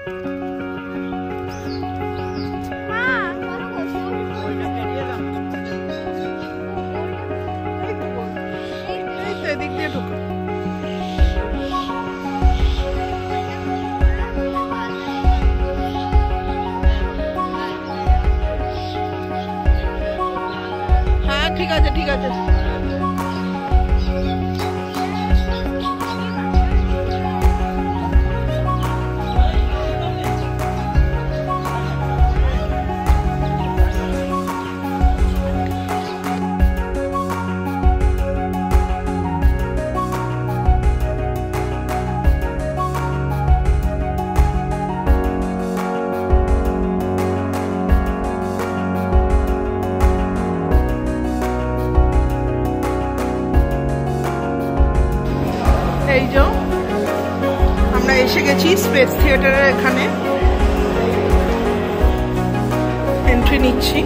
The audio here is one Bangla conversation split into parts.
হ্যাঁ ঠিক আছে ঠিক আছে। এই যে আমরা এসে গেছি স্পেস থিয়েটারের এখানে, এন্ট্রি নিচ্ছি।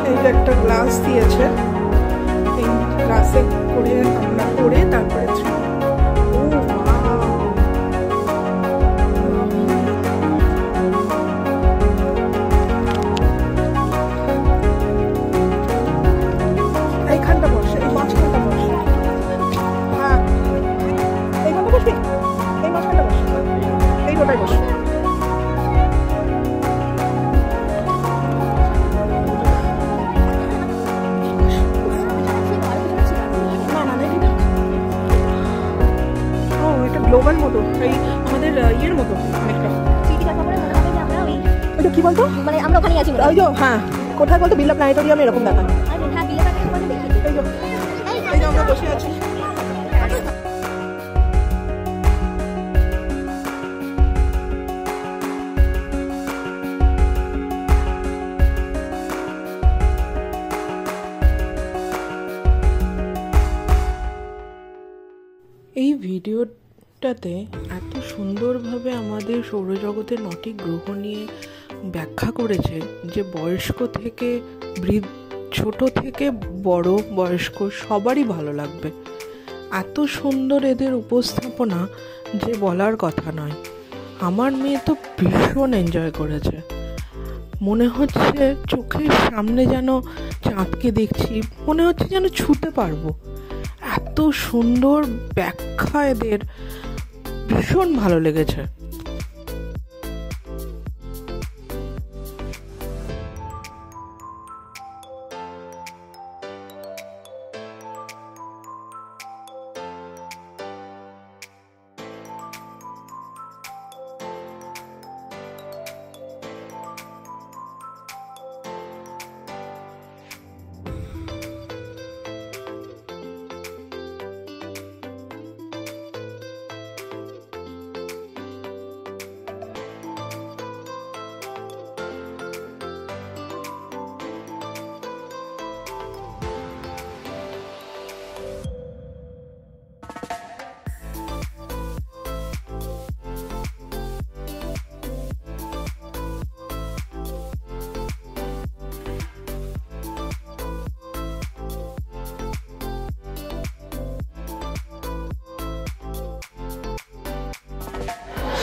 এই যে একটা গ্লাস দিয়েছে, এই গ্লাসে করে আমরা করে তারপরে গ্লোবাল মতো, এই আমাদের ইয়ের মতো অনেকটা। ওইটা কি বলতো, মানে আমরা ওখানে আছি ওই যে, হ্যাঁ কোথায় বলতো, বিল্লা প্ল্যানেটোরিয়ামে এরকম দেখায়। এই যে আমরা বসে আছি। এই ভিডিওটাতে এত সুন্দরভাবে আমাদের সৌরজগতের 9টি গ্রহ নিয়ে ব্যাখ্যা করেছে যে বয়স্ক থেকে ছোট থেকে বড় বয়স্ক সবারই ভালো লাগবে। এত সুন্দর এদের উপস্থাপনা যে বলার কথা নয়। আমার মেয়ে তো ভীষণ এনজয় করেছে, মনে হচ্ছে চোখের সামনে যেন চাঁদকে দেখছি, মনে হচ্ছে যেন ছুঁতে পারবো। এত সুন্দর ব্যাখ্যা এদের, ভীষণ ভালো লেগেছে।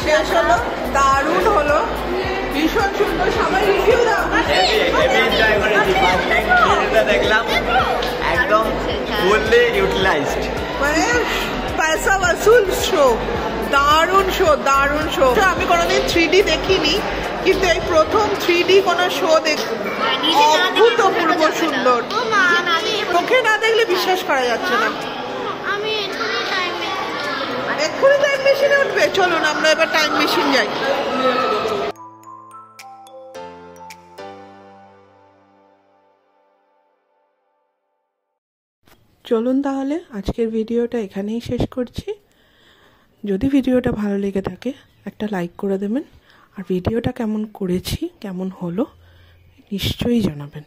শেষ হলো, দারুণ হলো, ভীষণ সুন্দর। সবাই রিভিউ দাও। হেভি এনজয় করেছি, ফার্স্ট টাইম থিয়েটারটা দেখলাম, একদম ফুললি ইউটিলাইজড, মানে পয়সা ওয়াসুল শো। দারুণ শো, দারুণ শো। আমি কোনোদিন 3D দেখিনি, কিন্তু এই প্রথম 3D কোনো শো অভূতপূর্ব সুন্দর। চোখে না দেখলে বিশ্বাস করা যাচ্ছে না। এক্ষুনি টাইম মেশিনে উঠবে। চলুন আমরা এবার টাইম মেশিন যাই। চলুন তাহলে আজকের ভিডিওটা এখানেই শেষ করছি। যদি ভিডিওটা ভালো লেগে থাকে একটা লাইক করে দেবেন, আর ভিডিওটা কেমন করেছি, কেমন হলো নিশ্চয়ই জানাবেন।